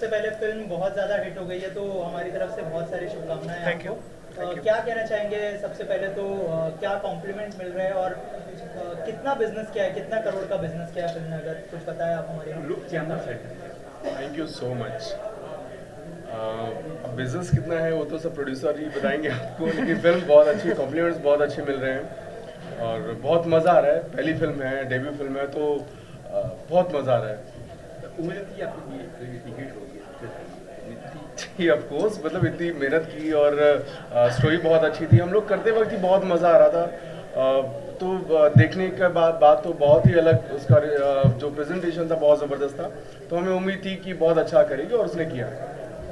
सबसे पहले फिल्म बहुत ज़्यादा हिट हो गई है, तो हमारी तरफ से बहुत सारी शुभकामनाएं थैंक यू। आपको। क्या कहना चाहेंगे सबसे पहले तो, क्या कॉम्प्लीमेंट मिल रहे हैं और कितना बिजनेस किया है, कितना करोड़ का बिजनेस किया है फिल्म ने, अगर कुछ बताया आप हमारे यहाँ। Thank you so much. अब बिजनेस कितना है वो तो सब प्रोड्यूसर ही बताएंगे आपको, लेकिन फिल्म बहुत अच्छी, कॉम्प्लीमेंट्स बहुत अच्छे मिल रहे हैं और बहुत मज़ा आ रहा है। पहली फिल्म है, डेब्यू फिल्म है, तो बहुत मज़ा आ रहा है। उम्मीद थी आपकी इतनी हिट होगी जी ऑफ कोर्स, मतलब इतनी मेहनत की और स्टोरी बहुत अच्छी थी। हम लोग करते वक्त ही बहुत मज़ा आ रहा था। तो देखने के बाद बात तो बहुत ही अलग, उसका जो प्रेजेंटेशन था बहुत ज़बरदस्त था, तो हमें उम्मीद थी कि बहुत अच्छा करेगी और उसने किया।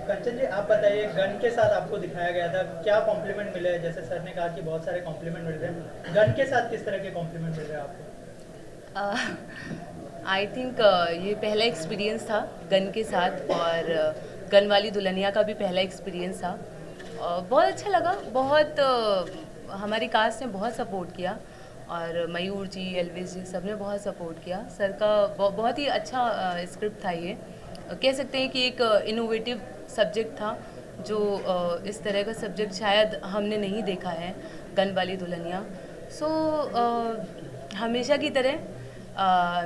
कंचन जी, आप बताइए, गन के साथ आपको दिखाया गया था, क्या कॉम्प्लीमेंट मिले हैं? जैसे सर ने कहा कि बहुत सारे कॉम्प्लीमेंट मिल रहे हैं, गन के साथ किस तरह के कॉम्प्लीमेंट मिल रहे हैं आपको? आई थिंक ये पहला एक्सपीरियंस था गन के साथ, और गन वाली दुल्हनिया का भी पहला एक्सपीरियंस था। बहुत अच्छा लगा, बहुत हमारी कास्ट ने बहुत सपोर्ट किया, और मयूर जी, एलविस जी, सब ने बहुत सपोर्ट किया। सर का बहुत ही अच्छा स्क्रिप्ट था ये। कह सकते हैं कि एक इनोवेटिव सब्जेक्ट था, जो इस तरह का सब्जेक्ट शायद हमने नहीं देखा है, गन वाली दुल्हनिया। सो हमेशा की तरह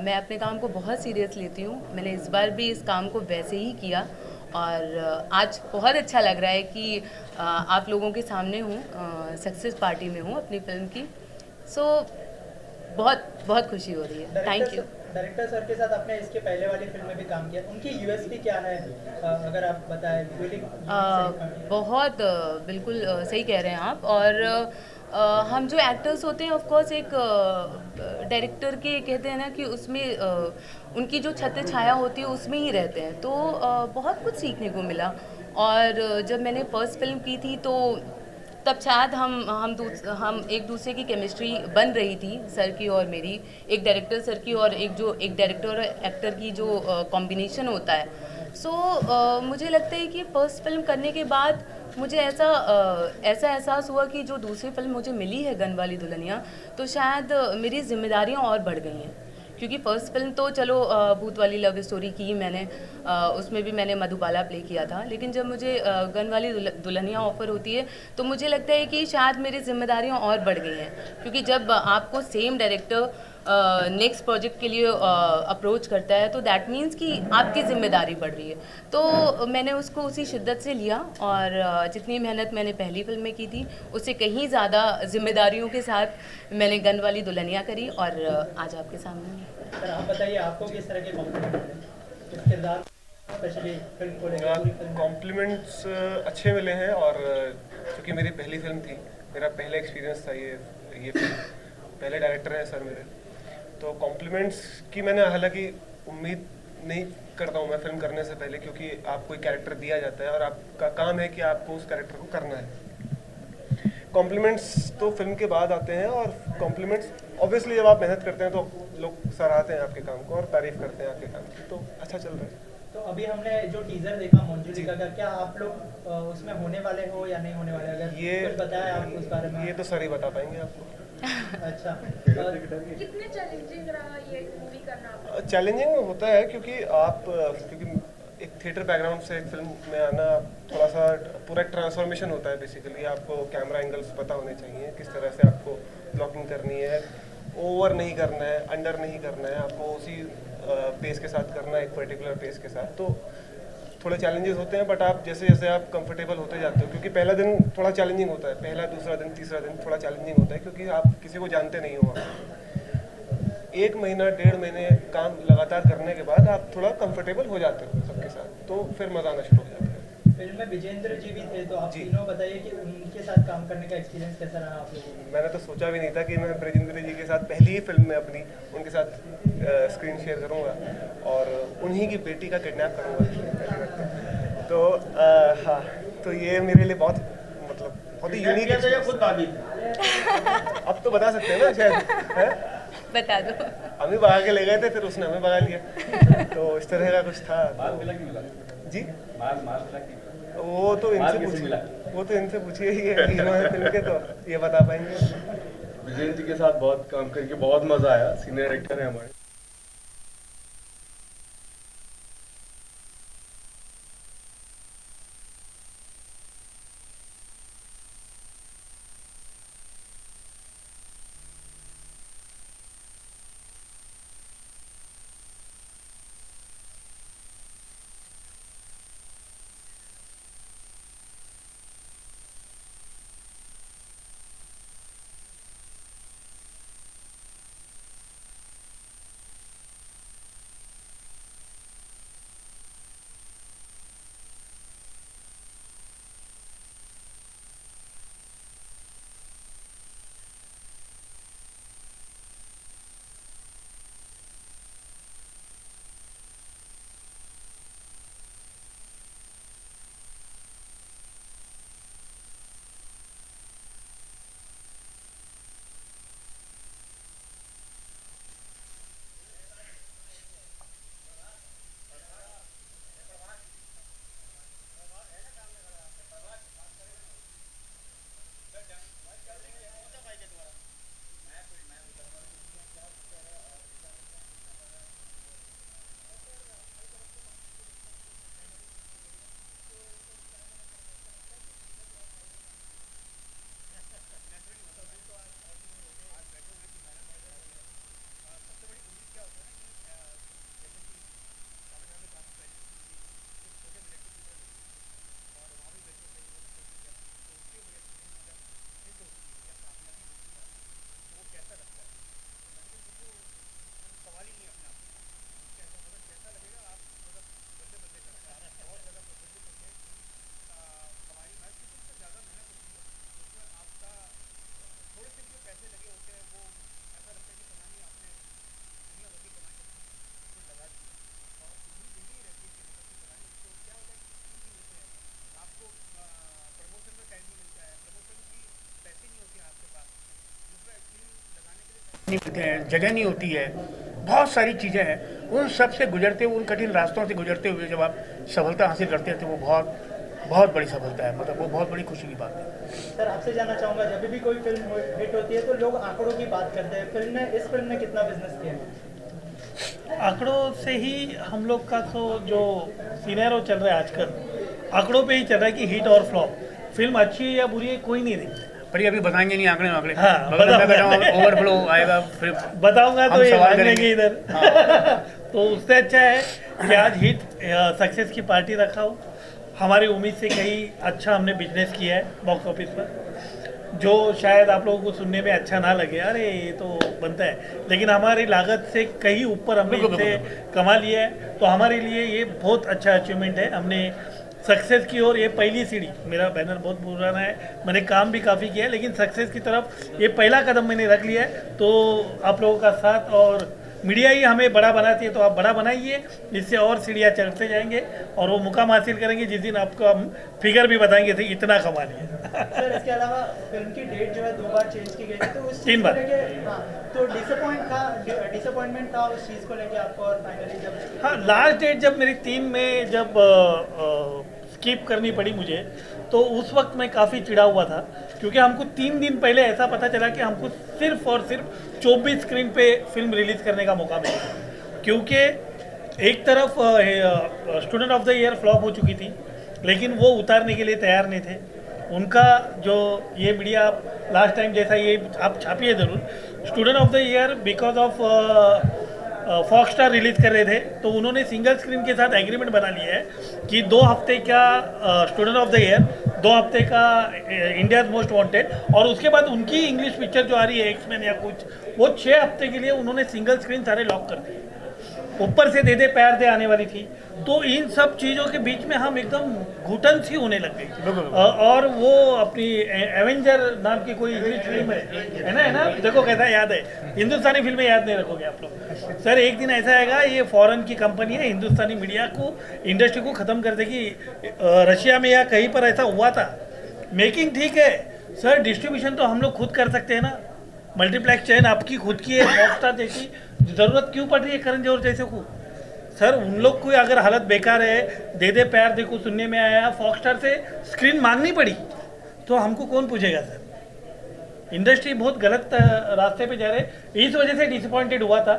मैं अपने काम को बहुत सीरियस लेती हूँ। मैंने इस बार भी इस काम को वैसे ही किया, और आज बहुत अच्छा लग रहा है कि आप लोगों के सामने हूँ, सक्सेस पार्टी में हूँ अपनी फिल्म की। सो बहुत बहुत खुशी हो रही है। Thank you. डायरेक्टर सर के साथ आपने इसके पहले वाली फिल्म में भी काम किया, उनकी यूएसपी क्या है, अगर आप बताएं? बहुत बिल्कुल सही कह रहे हैं आप। और हम जो एक्टर्स होते हैं, ऑफ कोर्स एक डायरेक्टर के कहते हैं ना कि उसमें उनकी जो छत्र छाया होती है उसमें ही रहते हैं, तो बहुत कुछ सीखने को मिला। और जब मैंने फर्स्ट फिल्म की थी तो तब शायद हम एक दूसरे की केमिस्ट्री बन रही थी, सर की और मेरी, एक डायरेक्टर सर की और एक डायरेक्टर और एक्टर की जो कॉम्बिनेशन होता है। सो मुझे लगता है कि फर्स्ट फिल्म करने के बाद मुझे ऐसा एहसास हुआ कि जो दूसरी फिल्म मुझे मिली है गन वाली दुल्हनिया, तो शायद मेरी जिम्मेदारियां और बढ़ गई हैं। क्योंकि फ़र्स्ट फिल्म तो चलो भूत वाली लव स्टोरी की मैंने, उसमें भी मैंने मधुबाला प्ले किया था, लेकिन जब मुझे गन वाली दुल्हनिया ऑफ़र होती है तो मुझे लगता है कि शायद मेरी जिम्मेदारियां और बढ़ गई हैं। क्योंकि जब आपको सेम डायरेक्टर नेक्स्ट प्रोजेक्ट के लिए अप्रोच करता है, तो दैट मीन्स कि आपकी जिम्मेदारी बढ़ रही है। तो मैंने उसको उसी शिद्दत से लिया, और जितनी मेहनत मैंने पहली फिल्म में की थी उससे कहीं ज़्यादा जिम्मेदारियों के साथ मैंने गन वाली दुल्हनिया करी, और आज आपके सामने। सर आप बताइए, आपको किस तरह के कॉम्प्लीमेंट मिले इस किरदार, स्पेशली फिल्म को लेकर? कॉम्प्लीमेंट्स अच्छे मिले हैं, और क्योंकि मेरी पहली फिल्म थी, मेरा पहला एक्सपीरियंस था ये फिल्म, पहले डायरेक्टर हैं सर मेरे, तो कॉम्प्लीमेंट्स की मैंने हालांकि उम्मीद नहीं करता हूँ मैं फिल्म करने से पहले, क्योंकि आपको एक कैरेक्टर दिया जाता है और आपका काम है कि आपको उस कैरेक्टर को करना है। कॉम्प्लीमेंट्स तो फिल्म के बाद आते हैं, और कॉम्प्लीमेंट्स ऑब्वियसली जब आप मेहनत करते हैं तो लोग सराहते हैं आपके काम को और तारीफ करते हैं आपके काम की, तो अच्छा चल रहा है। तो अभी हमने जो टीजर देखा मंजुलिका का, क्या आप लोग उसमें होने वाले हो या नहीं होने वाले? अगर ये कुछ बताया आप उस बारे में। ये तो सर ही बता पाएंगे आपको। अच्छा, कितने चैलेंजिंग रहा ये मूवी करना? चैलेंजिंग होता है क्योंकि एक थिएटर बैकग्राउंड से एक फिल्म में आना, थोड़ा सा पूरा एक ट्रांसफॉर्मेशन होता है। बेसिकली आपको कैमरा एंगल्स पता होने चाहिए, किस तरह से आपको ब्लॉकिंग करनी है, ओवर नहीं करना है, अंडर नहीं करना है, आपको उसी पेस के साथ करना है, एक पर्टिकुलर पेस के साथ। तो थोड़े चैलेंजेस होते हैं, बट आप जैसे जैसे आप कंफर्टेबल होते जाते हो, क्योंकि पहला दिन थोड़ा चैलेंजिंग होता है, पहला दूसरा दिन तीसरा दिन थोड़ा चैलेंजिंग होता है, क्योंकि आप किसी को जानते नहीं हो। एक महीना 1.5 महीने काम लगातार करने के बाद आप थोड़ा कंफर्टेबल हो जाते हो सबके साथ, तो फिर मजा आना शुरू हो जाता है। फिल्म में विजेंद्र जी भी थे, तो आप तीनों बताइए कि उनके साथ काम करने का एक्सपीरियंस कैसा रहा आप लोगों को? मैंने तो सोचा भी नहीं था कि मैं ब्रजेंद्र जी के साथ पहली ही फिल्म में अपनी उनके साथ स्क्रीन शेयर करूंगा और उन्हीं की बेटी का किडनैप करूंगा। तो हाँ, तो ये मेरे लिए बहुत बहुत ही यूनिक है। खुद भाभी अब तो बता सकते हैं ना शायद, है? बता दो। हम ही भगा के ले गए थे, फिर उसने हमें भगा लिया, तो इस तरह का कुछ था। जी वो तो इनसे पूछिए, ये हीरो है फिल्म के, तो ये बता पाएंगे। विजेंद्र जी के साथ बहुत काम करके बहुत मजा आया, सीनियर डायरेक्टर है हमारे। नहीं मिलते हैं, जगह नहीं होती है, बहुत सारी चीज़ें हैं। उन सब से गुजरते हुए, उन कठिन रास्तों से गुजरते हुए जब आप सफलता हासिल करते हैं तो वो बहुत बहुत बड़ी सफलता है, मतलब वो बहुत बड़ी खुशी की बात है। सर आपसे जानना चाहूँगा, जब भी कोई फिल्म हिट होती है तो लोग आंकड़ों की बात करते हैं। इस फिल्म ने कितना बिजनेस किया? आंकड़ों से ही हम लोग का तो जो सिनेरियो चल रहा है आजकल, आंकड़ों पे ही चल रहा है कि हिट और फ्लॉप, फिल्म अच्छी है या बुरी है कोई नहीं देखता। पर ये अभी बताएंगे नहीं आंकड़े वांकड़े। हाँ, ओवरफ्लो आएगा फिर बताऊंगा तो हम ये सवाल भाग करेंगे। लेंगे इधर। तो उससे अच्छा है कि आज हिट सक्सेस की पार्टी रखा हो। हमारी उम्मीद से कहीं अच्छा हमने बिजनेस किया है बॉक्स ऑफिस पर, जो शायद आप लोगों को सुनने में अच्छा ना लगे, अरे ये तो बनता है, लेकिन हमारी लागत से कहीं ऊपर हमने इससे कमा लिया है। तो हमारे लिए ये बहुत अच्छा अचीवमेंट है। हमने सक्सेस की ओर, ये पहली सीढ़ी, मेरा बैनर बहुत पुराना है, मैंने काम भी काफ़ी किया है, लेकिन सक्सेस की तरफ ये पहला कदम मैंने रख लिया है। तो आप लोगों का साथ और मीडिया ही हमें बड़ा बनाती है, तो आप बड़ा बनाइए, इससे और सीढ़ियाँ चढ़ते जाएंगे और वो मुकाम हासिल करेंगे जिस दिन आपको हम फिगर भी बताएंगे थे इतना कमा लिया। सर इसके अलावा फिल्म की डेट जो है 2 बार चेंज की गई थी, तो उस 3 बार। हाँ, तो डिसअपॉइंटमेंट था उस चीज़ को लेके आपको, और फाइनली जब हाँ, लास्ट डेट जब मेरी 3 में जब स्किप करनी पड़ी मुझे, तो उस वक्त मैं काफ़ी चिढ़ा हुआ था, क्योंकि हमको 3 दिन पहले ऐसा पता चला कि हमको सिर्फ और सिर्फ 24 स्क्रीन पे फिल्म रिलीज़ करने का मौका मिला। क्योंकि एक तरफ student of the year flop हो चुकी थी, लेकिन वो उतारने के लिए तैयार नहीं थे। उनका जो ये मीडिया लास्ट टाइम जैसा ये आप छापिए ज़रूर, Student of the Year because of Fox Star release कर रहे थे, तो उन्होंने सिंगल स्क्रीन के साथ एग्रीमेंट बना लिया है कि 2 हफ्ते का स्टूडेंट ऑफ द ईयर, 2 हफ्ते का इंडियाज मोस्ट वांटेड, और उसके बाद उनकी इंग्लिश पिक्चर जो आ रही है एक्समैन या कुछ, वो 6 हफ्ते के लिए उन्होंने सिंगल स्क्रीन सारे लॉक कर दिए। ऊपर से दे दे प्यार दे आने वाली थी, तो इन सब चीज़ों के बीच में हम एकदम घुटन सी होने लग गई। और वो अपनी एवेंजर नाम की कोई इंग्लिश फिल्म है ना, देखो कैसा याद है, हिंदुस्तानी फिल्में याद नहीं रखोगे आप लोग। सर एक दिन ऐसा आएगा, ये फॉरेन की कंपनी है, हिंदुस्तानी मीडिया को, इंडस्ट्री को ख़त्म कर देगी। रशिया में या कहीं पर ऐसा हुआ था। मेकिंग ठीक है सर, डिस्ट्रीब्यूशन तो हम लोग खुद कर सकते हैं ना, मल्टीप्लेक्स चैन आपकी खुद की है, हॉटस्टार जैसी, ज़रूरत क्यों पड़ रही है करण जौहर जैसे को? सर उन लोग को अगर हालत बेकार है, दे दे प्यार देखो सुनने में आया, फॉक्सस्टार से स्क्रीन मांगनी पड़ी, तो हमको कौन पूछेगा सर? इंडस्ट्री बहुत गलत रास्ते पे जा रहे, इस वजह से डिसअपॉइंटेड हुआ था।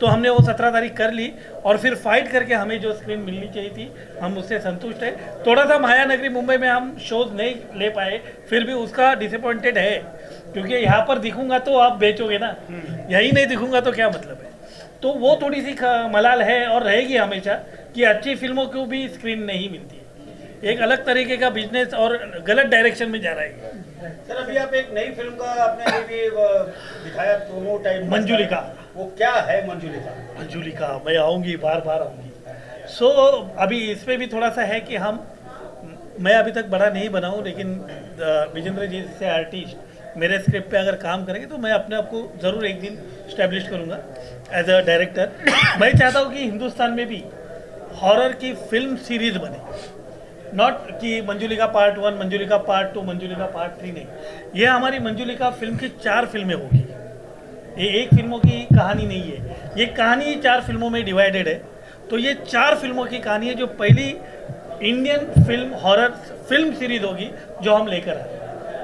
तो हमने वो 17 तारीख कर ली, और फिर फाइट करके हमें जो स्क्रीन मिलनी चाहिए थी हम उससे संतुष्ट है। थोड़ा सा माया नगरी मुंबई में हम शोज नहीं ले पाए, फिर भी उसका डिसअपॉइंटेड है, क्योंकि यहाँ पर दिखूंगा तो आप बेचोगे ना, यही नहीं दिखूंगा तो क्या मतलब है? तो वो थोड़ी सी मलाल है और रहेगी हमेशा, कि अच्छी फिल्मों को भी स्क्रीन नहीं मिलती है। एक अलग तरीके का बिजनेस और गलत डायरेक्शन में जा रहा है। सर अभी आप एक नई फिल्म का आपने भी दिखाया प्रोमो टाइप, मंजुलिका। वो क्या है मंजुलिका? मंजुलिका मैं आऊँगी, बार बार आऊँगी। सो अभी इसमें भी थोड़ा सा है कि मैं अभी तक बड़ा नहीं बना हूँ, लेकिन विजेंद्र जी से आर्टिस्ट मेरे स्क्रिप्ट पे अगर काम करेंगे तो मैं अपने आप को ज़रूर एक दिन स्टैब्लिश करूँगा एज अ डायरेक्टर। मैं चाहता हूँ कि हिंदुस्तान में भी हॉरर की फिल्म सीरीज बने, नॉट कि Manjulika part 1, Manjulika part 2, Manjulika part 3 नहीं। ये हमारी मंजुलिका फिल्म की 4 फिल्में होगी। ये एक फिल्मों की कहानी नहीं है, ये कहानी 4 फिल्मों में डिवाइडेड है। तो ये 4 फिल्मों की कहानी है, जो पहली Indian film horror film series होगी जो हम लेकर आए।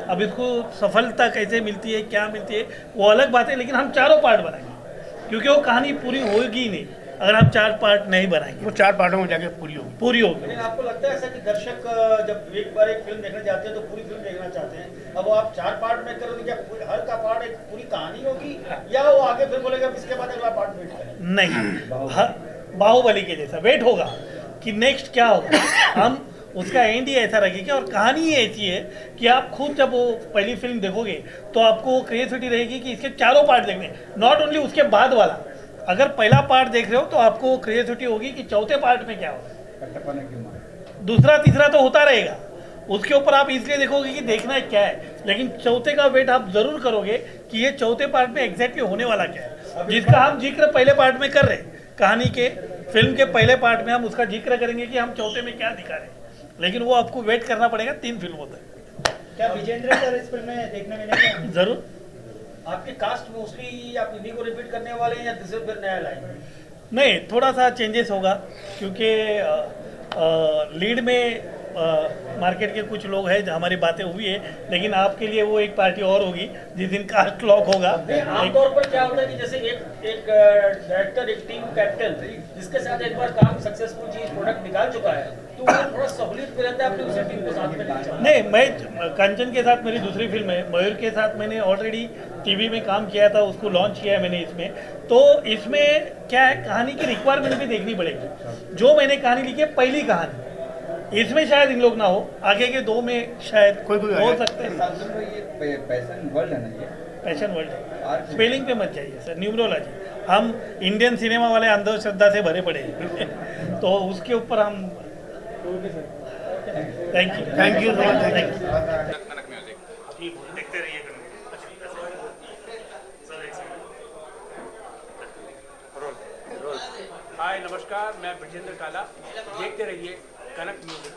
अब इसको सफलता कैसे मिलती है, क्या मिलती है, वो अलग बात है, लेकिन हम 4 पार्ट बनाएंगे, क्योंकि वो कहानी पूरी होगी नहीं अगर हम 4 पार्ट नहीं बनाएंगे। वो 4 पार्टों में जाके पूरी होगी। लेकिन आपको लगता है ऐसा कि दर्शक जब एक बार एक फिल्म देखने जाते हैं तो पूरी फिल्म देखना चाहते हैं, अब वो आप 4 पार्ट में करोगे, क्या हर का पार्ट एक पूरी कहानी होगी, या वो आगे फिर बोलेगा इसके बाद अगला पार्ट वेट करें? नहीं, बाहुबली के जैसा वेट होगा कि नेक्स्ट क्या होगा। हम उसका एंड ही ऐसा रखेगा, और कहानी ही ऐसी है कि आप खुद जब वो पहली फिल्म देखोगे तो आपको क्रिएटिविटी रहेगी कि इसके 4 पार्ट देखने, नॉट ओनली उसके बाद वाला। अगर पहला पार्ट देख रहे हो तो आपको क्रिएटिविटी होगी कि चौथे पार्ट में क्या होगा, दूसरा तीसरा तो होता रहेगा, उसके ऊपर आप इसलिए देखोगे कि देखना है क्या है, लेकिन चौथे का वेट आप जरूर करोगे कि ये चौथे पार्ट में एग्जैक्टली होने वाला क्या है, जिसका हम जिक्र पहले पार्ट में कर रहे हैं। कहानी के फिल्म के पहले पार्ट में हम उसका जिक्र करेंगे कि हम चौथे में क्या दिखा रहे हैं, लेकिन वो आपको वेट करना पड़ेगा 3 फिल्मों तक। क्या विजेंद्र सर इस फिल्म में देखने मिलेंगे? जरूर आपके कास्ट मोस्टली आप इन्हीं को रिपीट करने वाले हैं या दूसरे फिर नया लाएंगे? नहीं, थोड़ा सा चेंजेस होगा क्योंकि लीड में मार्केट के कुछ लोग हैं, हमारी बातें हुई है, लेकिन आपके लिए वो एक पार्टी और होगी जिस दिन कास्ट लॉक होगा। आमतौर पर क्या होता है कि जैसे एक डायरेक्टर, एक टीम कैप्टन जिसके साथ एक बार काम सक्सेसफुल चीज प्रोडक्ट निकाल चुका है तो वो थोड़ा सहूलियत पे रहता है अपनी उसी टीम को साथ में लेना। नहीं, मैं कंचन के साथ मेरी दूसरी फिल्म है, मयूर के साथ मैंने ऑलरेडी टीवी में काम किया था, उसको लॉन्च किया है मैंने इसमें। तो इसमें क्या है, कहानी की रिक्वायरमेंट भी देखनी पड़ेगी। जो मैंने कहानी लिखी है पहली कहानी, इसमें शायद इन लोग ना हो, आगे के दो में शायद कोई हो सकते हैं। ये पैशन वर्ल्ड है ना, ये पैशन वर्ल्ड है, स्पेलिंग पे मत जाइए सर, न्यूमरोलॉजी। हम इंडियन सिनेमा वाले अंधश्रद्धा से भरे पड़े हैं तो उसके ऊपर हम थैंक यू थैंक यू देखते रहिए। हाय नमस्कार, मैं ब्रजेंद्र काला, देखते रहिए कनक म्यूजिक।